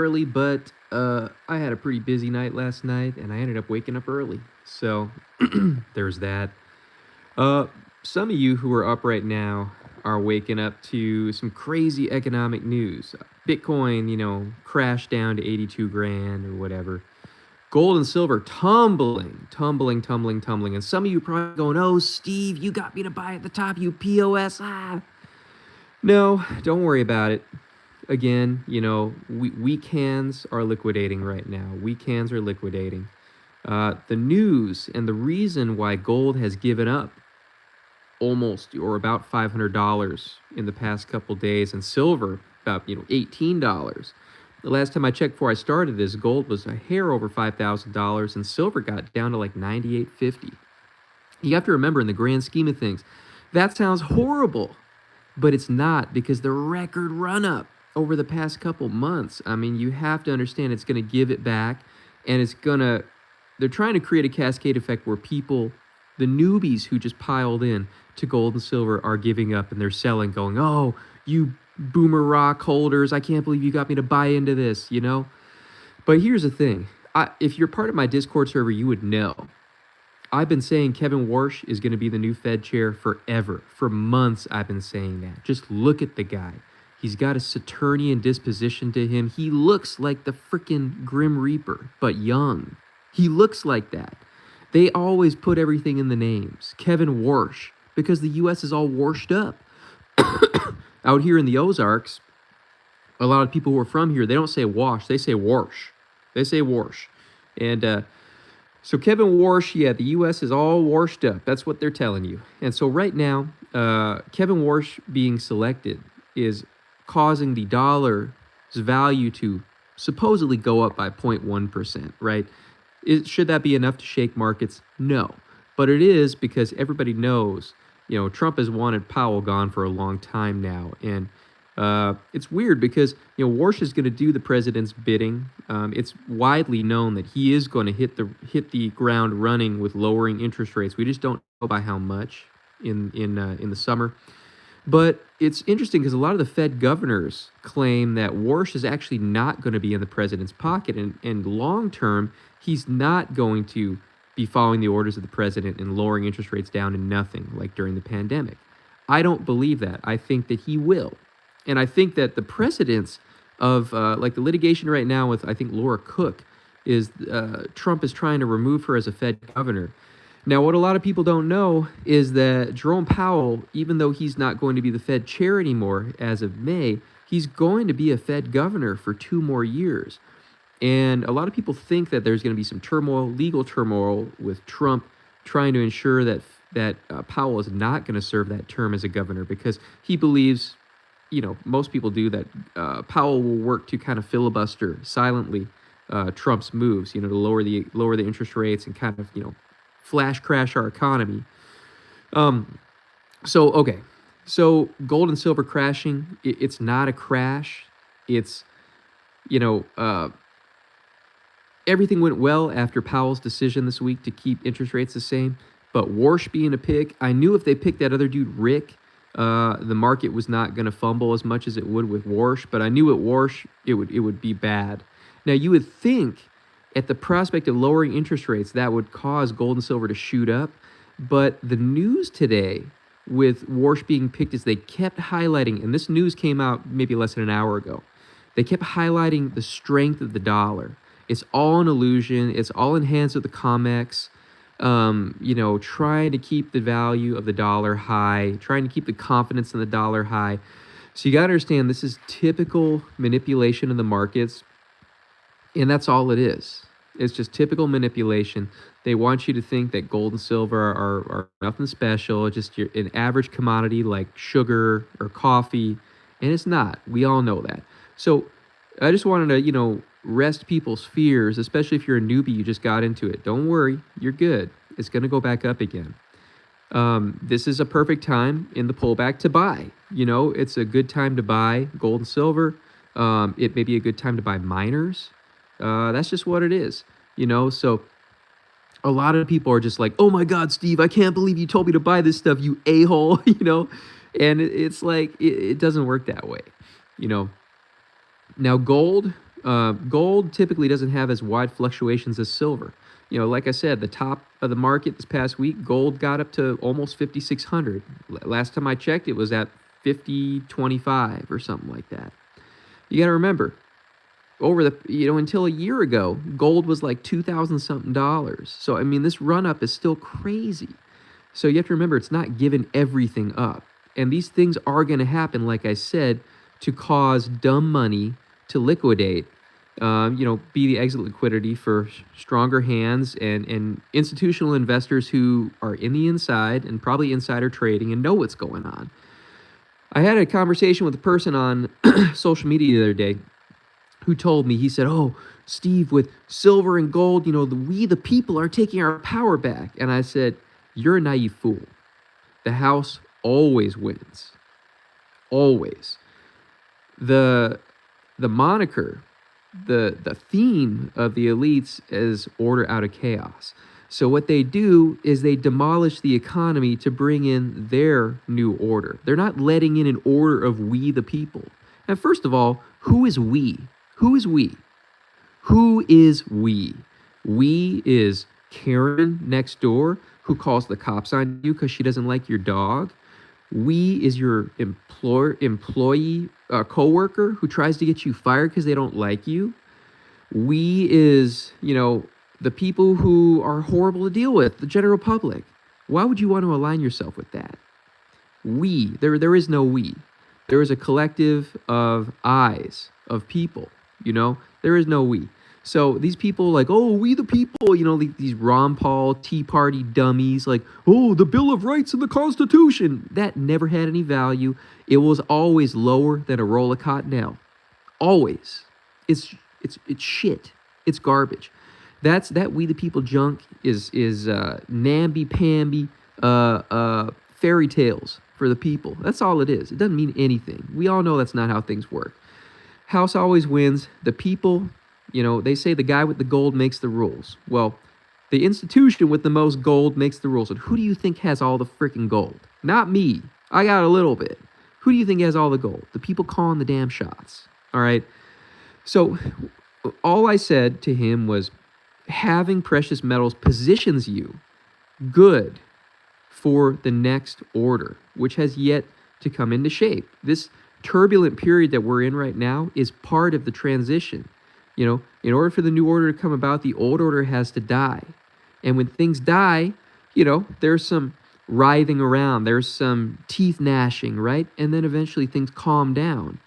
early, but I had a pretty busy night last night, and I ended up waking up early. So there's that. Uh, some of you who are up right now are waking up to some crazy economic news. Bitcoin, crashed down to 82 grand or whatever. Gold and silver tumbling, tumbling, tumbling, tumbling. And some of you probably going, "Oh, Steve, you got me to buy at the top, you POS." No, don't worry about it. Again, weak hands are liquidating right now. Weak hands are liquidating. The news and the reason why gold has given up almost or about $500 in the past couple days, and silver about $18. The last time I checked before I started this, gold was a hair over $5,000, and silver got down to like 98.50. You have to remember, in the grand scheme of things, that sounds horrible, but it's not, because the record run up over the past couple months, I mean, you have to understand it's going to give it back, and they're trying to create a cascade effect where people, the newbies who just piled in to gold and silver, are giving up and they're selling, going, "Oh, you boomer rock holders, I can't believe you got me to buy into this. But here's the thing. If you're part of my Discord server, you would know. I've been saying Kevin Warsh is going to be the new Fed chair forever. For months, I've been saying that. Just look at the guy. He's got a Saturnian disposition to him. He looks like the freaking Grim Reaper, but young. He looks like that. They always put everything in the names. Kevin Warsh, because the U.S. is all washed up. Out here in the Ozarks, a lot of people who are from here, they don't say wash, they say warsh. They say warsh. And so Kevin Warsh, yeah, the U.S. is all washed up. That's what they're telling you. And so right now, Kevin Warsh being selected is causing the dollar's value to supposedly go up by 0.1%, right? Should that be enough to shake markets? No. But it is, because everybody knows, Trump has wanted Powell gone for a long time now. And it's weird because, Warsh is going to do the president's bidding. It's widely known that he is going to hit the ground running with lowering interest rates. We just don't know by how much in the summer. But it's interesting because a lot of the Fed governors claim that Warsh is actually not going to be in the president's pocket. And long term, he's not going to be following the orders of the president and lowering interest rates down to nothing like during the pandemic. I don't believe that. I think that he will. And I think that the precedents of like the litigation right now with, I think, Laura Cook, is Trump is trying to remove her as a Fed governor. Now, what a lot of people don't know is that Jerome Powell, even though he's not going to be the Fed chair anymore as of May, he's going to be a Fed governor for 2 more years. And a lot of people think that there's going to be some turmoil, legal turmoil, with Trump trying to ensure that Powell is not going to serve that term as a governor, because he believes, most people do, that Powell will work to kind of filibuster silently Trump's moves, to lower the interest rates and kind of, flash crash our economy. So gold and silver crashing, it's not a crash. It's, everything went well after Powell's decision this week to keep interest rates the same. But Warsh being a pick, I knew if they picked that other dude, Rick, the market was not going to fumble as much as it would with Warsh. But I knew at Warsh it would be bad. Now, you would think at the prospect of lowering interest rates, that would cause gold and silver to shoot up. But the news today with Warsh being picked is they kept highlighting, and this news came out maybe less than an hour ago, they kept highlighting the strength of the dollar. It's all an illusion. It's all in hands of the COMEX, trying to keep the value of the dollar high, trying to keep the confidence in the dollar high. So you got to understand, this is typical manipulation of the markets. And that's all it is. It's just typical manipulation. They want you to think that gold and silver are nothing special, just an average commodity like sugar or coffee, and it's not. We all know that. So I just wanted to, rest people's fears, especially if you're a newbie, you just got into it. Don't worry, you're good. It's going to go back up again. This is a perfect time in the pullback to buy. It's a good time to buy gold and silver. It may be a good time to buy miners. That's just what it is, so a lot of people are just like, "Oh my God, Steve, I can't believe you told me to buy this stuff, you a-hole," and it's like, it doesn't work that way, Now gold, Gold typically doesn't have as wide fluctuations as silver. Like I said, the top of the market this past week, gold got up to almost 5,600. Last time I checked, it was at 50.25 or something like that. You got to remember, until a year ago, gold was like 2,000 something dollars. So I mean, this run up is still crazy. So you have to remember, it's not giving everything up. And these things are going to happen, like I said, to cause dumb money to liquidate, be the exit liquidity for stronger hands and institutional investors who are in the inside and probably insider trading and know what's going on. I had a conversation with a person on social media the other day who told me, he said, "Oh, Steve, with silver and gold, we the people are taking our power back." And I said, "You're a naive fool. The house always wins. Always. The moniker, the theme of the elites is order out of chaos. So what they do is they demolish the economy to bring in their new order. They're not letting in an order of we the people. And first of all, who is we? Who is we? Who is we? We is Karen next door who calls the cops on you because she doesn't like your dog. We is your employee, coworker who tries to get you fired because they don't like you. We is, the people who are horrible to deal with, the general public. Why would you want to align yourself with that? We, there is no we. There is a collective of eyes, of people, there is no we. So these people like, oh, we the people, these Ron Paul Tea Party dummies, like, oh, the Bill of Rights and the Constitution. That never had any value. It was always lower than a roll of cottonelle. Always. It's shit. It's garbage. That we the people junk is namby-pamby fairy tales for the people. That's all it is. It doesn't mean anything. We all know that's not how things work. House always wins. The people, they say the guy with the gold makes the rules. Well, the institution with the most gold makes the rules. And who do you think has all the freaking gold? Not me. I got a little bit. Who do you think has all the gold? The people calling the damn shots. All right? So all I said to him was, having precious metals positions you good for the next order, which has yet to come into shape. This turbulent period that we're in right now is part of the transition. In order for the new order to come about, the old order has to die. And when things die, there's some writhing around, there's some teeth gnashing, right? And then eventually things calm down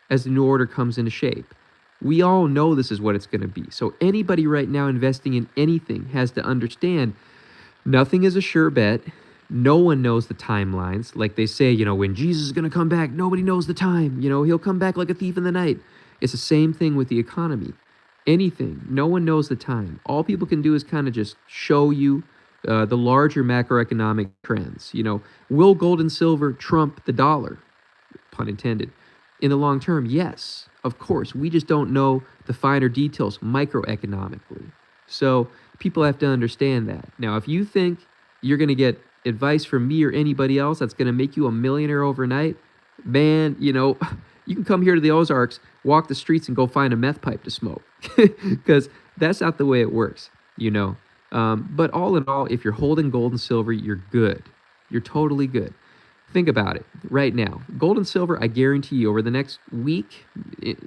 as the new order comes into shape. We all know this is what it's going to be. So anybody right now investing in anything has to understand nothing is a sure bet. No one knows the timelines. Like they say, when Jesus is going to come back, nobody knows the time. He'll come back like a thief in the night. It's the same thing with the economy. Anything. No one knows the time. All people can do is kind of just show you the larger macroeconomic trends. Will gold and silver trump the dollar? Pun intended. In the long term, yes, of course. We just don't know the finer details microeconomically. So people have to understand that. Now, if you think you're going to get advice from me or anybody else that's going to make you a millionaire overnight, man, you can come here to the Ozarks, walk the streets, and go find a meth pipe to smoke. Because that's not the way it works, But all in all, if you're holding gold and silver, you're good. You're totally good. Think about it right now. Gold and silver, I guarantee you, over the next week,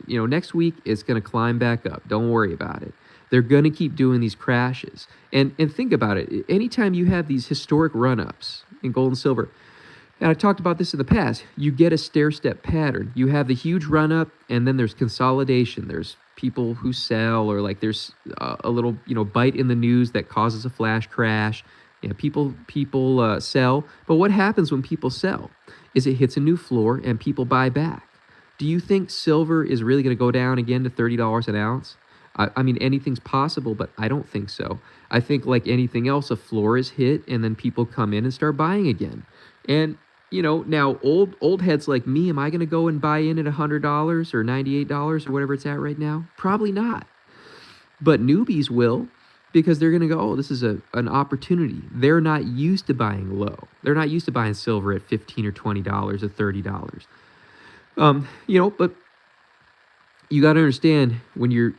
next week it's going to climb back up. Don't worry about it. They're going to keep doing these crashes. And think about it. Anytime you have these historic run-ups in gold and silver, and I talked about this in the past, you get a stair-step pattern. You have the huge run-up, and then there's consolidation. There's people who sell, or like there's a little, bite in the news that causes a flash crash. People sell, but what happens when people sell is it hits a new floor and people buy back. Do you think silver is really going to go down again to $30 an ounce? I mean, anything's possible, but I don't think so. I think like anything else, a floor is hit and then people come in and start buying again. And, now old heads like me, am I going to go and buy in at $100 or $98 or whatever it's at right now? Probably not. But newbies will. Because they're going to go, oh, this is an opportunity. They're not used to buying low. They're not used to buying silver at $15 or $20 or $30. But You got to understand when you're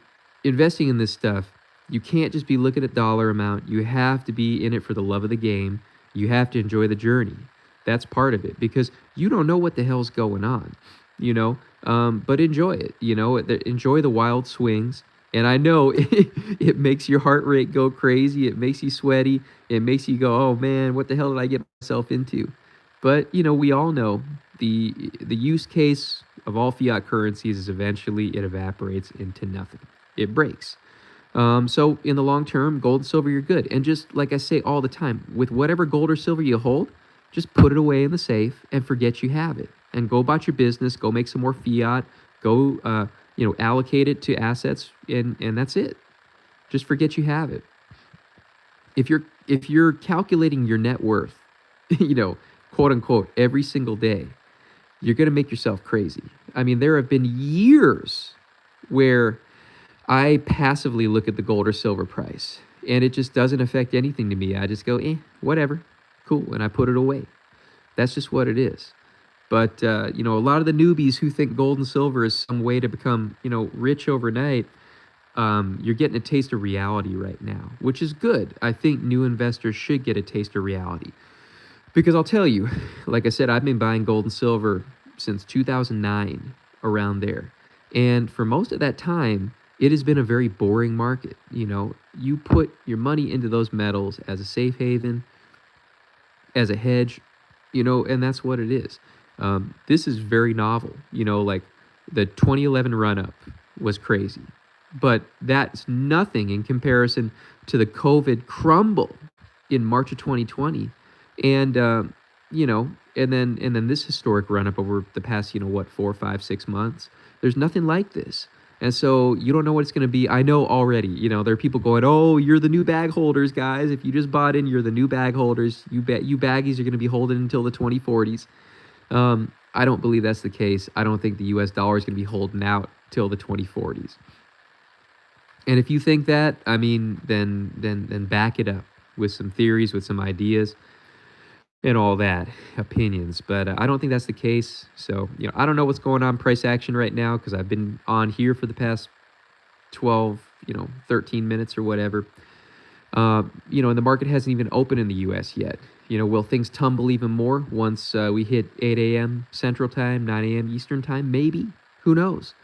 investing in this stuff, you can't just be looking at dollar amount. You have to be in it for the love of the game. You have to enjoy the journey. That's part of it because you don't know what the hell's going on, you know. But enjoy it, you know. Enjoy the wild swings. And I know it makes your heart rate go crazy. It makes you sweaty. It makes you go, "Oh man, what the hell did I get myself into?" But you know, we all know the use case of all fiat currencies is eventually it evaporates into nothing. It breaks. So in the long term, gold and silver, you're good. And just like I say all the time, with whatever gold or silver you hold, just put it away in the safe and forget you have it. And go about your business. Go make some more fiat. Go, allocate it to assets, and that's it. Just forget you have it. If you're calculating your net worth, you know, quote unquote, every single day, you're gonna make yourself crazy. I mean, there have been years where I passively look at the gold or silver price, and it just doesn't affect anything to me. I just go, whatever, cool, and I put it away. That's just what it is. But a lot of the newbies who think gold and silver is some way to become, rich overnight, you're getting a taste of reality right now, which is good. I think new investors should get a taste of reality. Because I'll tell you, like I said, I've been buying gold and silver since 2009, around there. And for most of that time, it has been a very boring market. You know, you put your money into those metals as a safe haven, as a hedge, and that's what it is. This is very novel. Like the 2011 run up was crazy, but that's nothing in comparison to the COVID crumble in March of 2020, and and then this historic run up over the past 4, 5, 6 months. There's nothing like this. And so you don't know what it's going to be. I know already, there are people going, "Oh, you're the new bag holders, guys. If you just bought in, you're the new bag holders. You bet you baggies are going to be holding until the 2040s." I don't believe that's the case. I don't think the US dollar is going to be holding out till the 2040s. And if you think that, I mean, then back it up with some theories, with some ideas, and all that, opinions. But I don't think that's the case. So, I don't know what's going on price action right now because I've been on here for the past 12, 13 minutes or whatever. And the market hasn't even opened in the U.S. yet. Will things tumble even more once we hit 8 a.m. Central Time, 9 a.m. Eastern Time? Maybe. Who knows?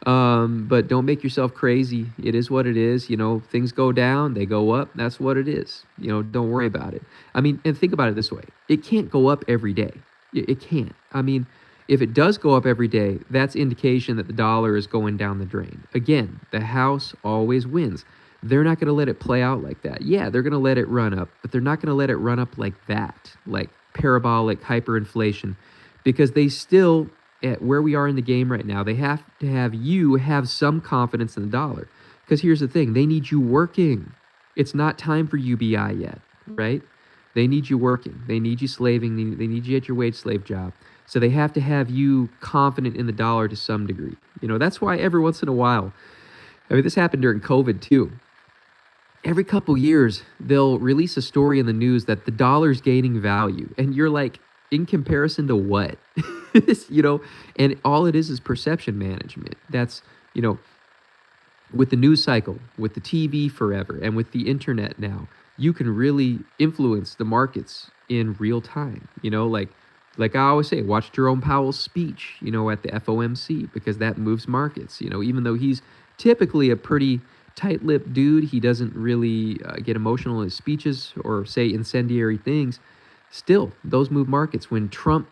But don't make yourself crazy. It is what it is. Things go down, they go up. That's what it is. Don't worry about it. I mean, and think about it this way. It can't go up every day. It can't. I mean, if it does go up every day, that's indication that the dollar is going down the drain. Again, the house always wins. They're not going to let it play out like that. Yeah, they're going to let it run up, but they're not going to let it run up like that, like parabolic hyperinflation, because they still, at where we are in the game right now, they have to have you have some confidence in the dollar. Because here's the thing, they need you working. It's not time for UBI yet, right? They need you working. They need you slaving. They need you at your wage slave job. So they have to have you confident in the dollar to some degree. That's why every once in a while, I mean, this happened during COVID too. Every couple years, they'll release a story in the news that the dollar's gaining value. And you're like, in comparison to what? And all it is perception management. That's, with the news cycle, with the TV forever, and with the internet now, you can really influence the markets in real time. Like I always say, watch Jerome Powell's speech, at the FOMC, because that moves markets. Even though he's typically a pretty tight-lipped dude, he doesn't really get emotional in his speeches or say incendiary things. Still, those move markets. When Trump,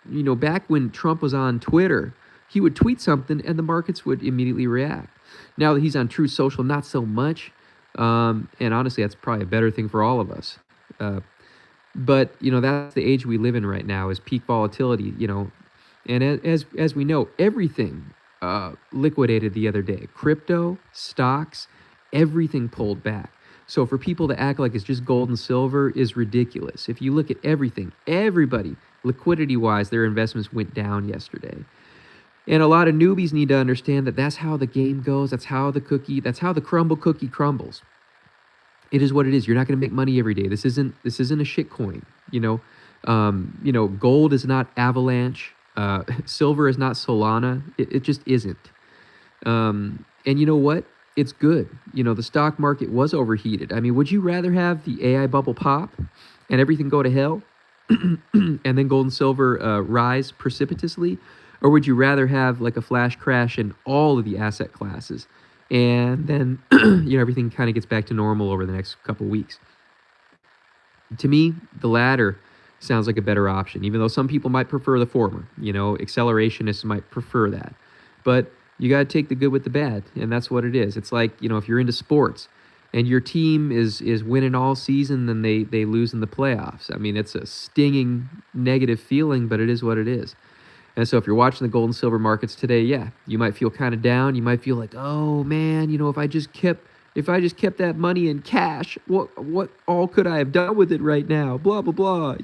back when Trump was on Twitter, he would tweet something and the markets would immediately react. Now that he's on Truth Social, not so much. And honestly, that's probably a better thing for all of us. But that's the age we live in right now, is peak volatility. And as we know, everything liquidated the other day. Crypto, stocks, everything pulled back. So for people to act like it's just gold and silver is ridiculous. If you look at everything, everybody, liquidity-wise, their investments went down yesterday. And a lot of newbies need to understand that that's how the game goes. That's how the crumble cookie crumbles. It is what it is. You're not going to make money every day. This isn't a shit coin. Gold is not Avalanche. Silver is not Solana. It just isn't. And you know what? It's good. The stock market was overheated. I mean, would you rather have the AI bubble pop and everything go to hell and then gold and silver rise precipitously? Or would you rather have like a flash crash in all of the asset classes and then everything kind of gets back to normal over the next couple weeks? To me, the latter sounds like a better option, even though some people might prefer the former. Accelerationists might prefer that. But you got to take the good with the bad, and that's what it is. It's like, if you're into sports and your team is winning all season, then they lose in the playoffs. I mean, it's a stinging negative feeling, but it is what it is. And so if you're watching the gold and silver markets today, yeah, you might feel kind of down. You might feel like, oh man, if I just kept that money in cash, what all could I have done with it right now? Blah blah blah.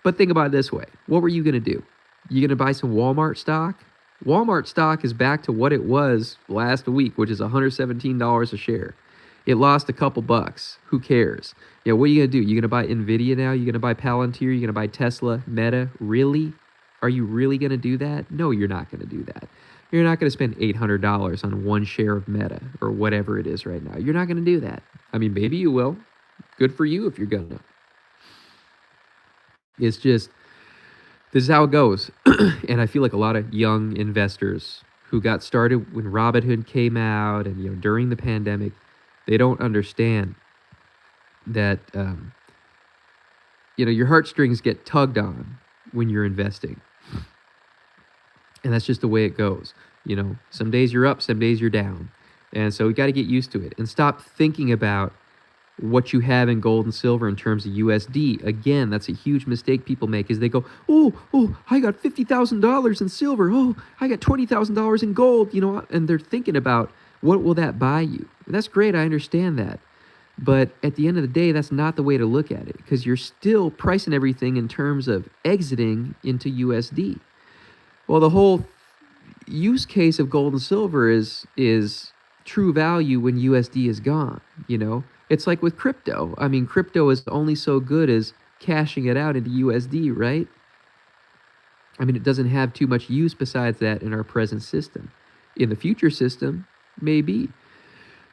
But think about it this way: what were you gonna do? You gonna buy some Walmart stock? Walmart stock is back to what it was last week, which is $117 a share. It lost a couple bucks. Who cares? What are you gonna do? You gonna buy Nvidia now? You gonna buy Palantir? You gonna buy Tesla, Meta? Really? Are you really gonna do that? No, you're not gonna do that. You're not going to spend $800 on one share of Meta or whatever it is right now. You're not going to do that. I mean, maybe you will. Good for you if you're going to. It's just, this is how it goes. And I feel like a lot of young investors who got started when Robinhood came out and, during the pandemic, they don't understand that, your heartstrings get tugged on when you're investing. And that's just the way it goes. Some days you're up, some days you're down. And so we got to get used to it and stop thinking about what you have in gold and silver in terms of USD. Again, that's a huge mistake people make is they go, oh, I got $50,000 in silver. Oh, I got $20,000 in gold, and they're thinking about what will that buy you? And that's great. I understand that. But at the end of the day, that's not the way to look at it because you're still pricing everything in terms of exiting into USD. Well, the whole use case of gold and silver is true value when USD is gone. It's like with crypto. I mean, crypto is only so good as cashing it out into USD, right? I mean, it doesn't have too much use besides that in our present system. In the future system, maybe.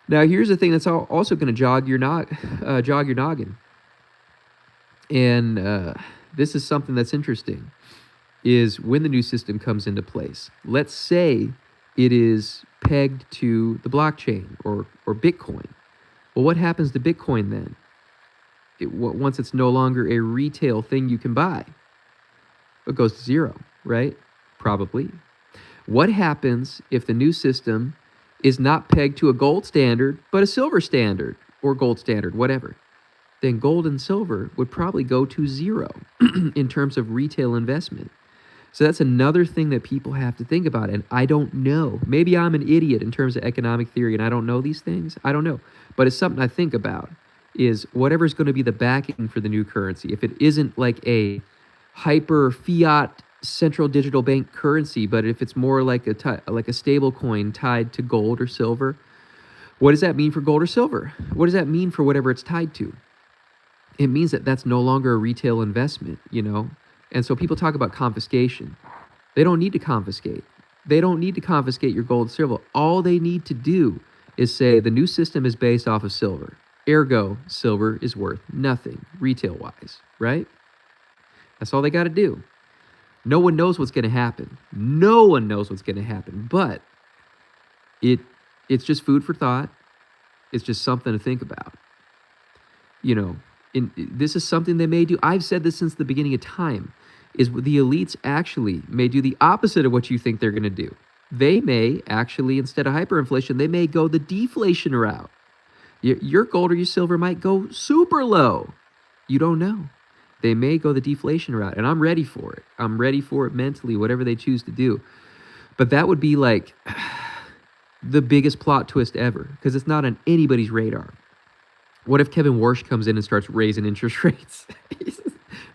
Now, here's the thing that's also going to jog your noggin. And this is something that's interesting. Is when the new system comes into place. Let's say it is pegged to the blockchain or Bitcoin. Well, what happens to Bitcoin then? Once it's no longer a retail thing you can buy, it goes to zero, right? Probably. What happens if the new system is not pegged to a gold standard, but a silver standard or gold standard, whatever? Then gold and silver would probably go to zero in terms of retail investment. So that's another thing that people have to think about. And I don't know. Maybe I'm an idiot in terms of economic theory and I don't know these things. I don't know. But it's something I think about is whatever's going to be the backing for the new currency. If it isn't like a hyper fiat central digital bank currency, but if it's more like a stable coin tied to gold or silver, what does that mean for gold or silver? What does that mean for whatever it's tied to? It means that that's no longer a retail investment, And so people talk about confiscation. They don't need to confiscate. They don't need to confiscate your gold and silver. All they need to do is say the new system is based off of silver. Ergo, silver is worth nothing retail-wise, right? That's all they got to do. No one knows what's going to happen. No one knows what's going to happen. But it's just food for thought. It's just something to think about. This is something they may do. I've said this since the beginning of time, is the elites actually may do the opposite of what you think they're going to do. They may actually, instead of hyperinflation, they may go the deflation route. Your gold or your silver might go super low. You don't know. They may go the deflation route, and I'm ready for it. I'm ready for it mentally, whatever they choose to do. But that would be like the biggest plot twist ever, because it's not on anybody's radar. What if Kevin Warshed comes in and starts raising interest rates?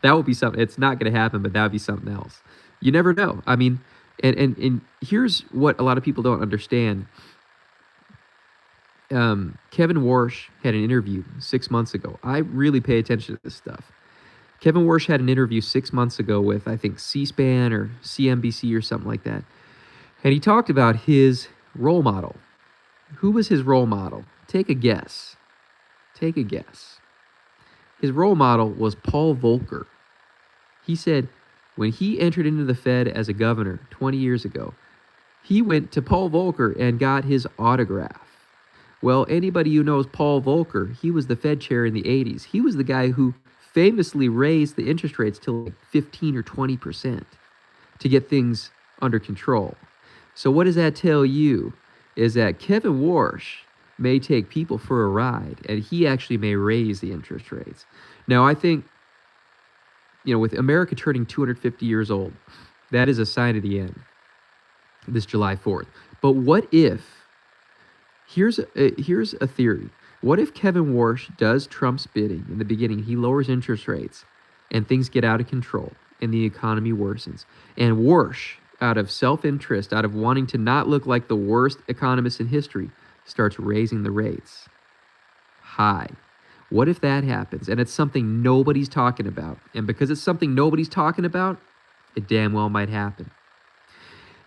That would be something. It's not going to happen, but that would be something else. You never know. I mean, and here's what a lot of people don't understand. Kevin Warshed had an interview 6 months ago. I really pay attention to this stuff. Kevin Warshed had an interview 6 months ago with, I think, C-SPAN or CNBC or something like that. And he talked about his Role model. Who was his role model? Take a guess. Take a guess. His role model was Paul Volcker. He said when he entered into the Fed as a governor 20 years ago, he went to Paul Volcker and got his autograph. Well, anybody who knows Paul Volcker, he was the Fed chair in the 80s. He was the guy who famously raised the interest rates to like 15 or 20% to get things under control. So what does that tell you? Is that Kevin Warsh may take people for a ride, and he actually may raise the interest rates. Now, I think, with America turning 250 years old, that is a sign of the end, this July 4th. But what if, here's a theory. What if Kevin Warsh does Trump's bidding in the beginning? He lowers interest rates, and things get out of control, and the economy worsens. And Warsh, out of self-interest, out of wanting to not look like the worst economist in history, starts raising the rates high. What if that happens? And it's something nobody's talking about. And because it's something nobody's talking about, it damn well might happen.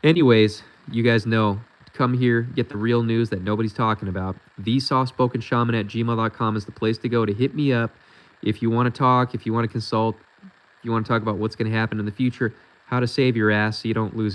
Anyways, you guys know, come here, get the real news that nobody's talking about. TheSoftSpokenShaman@gmail.com is the place to go to hit me up if you want to talk, if you want to consult, if you want to talk about what's going to happen in the future, how to save your ass so you don't lose it all.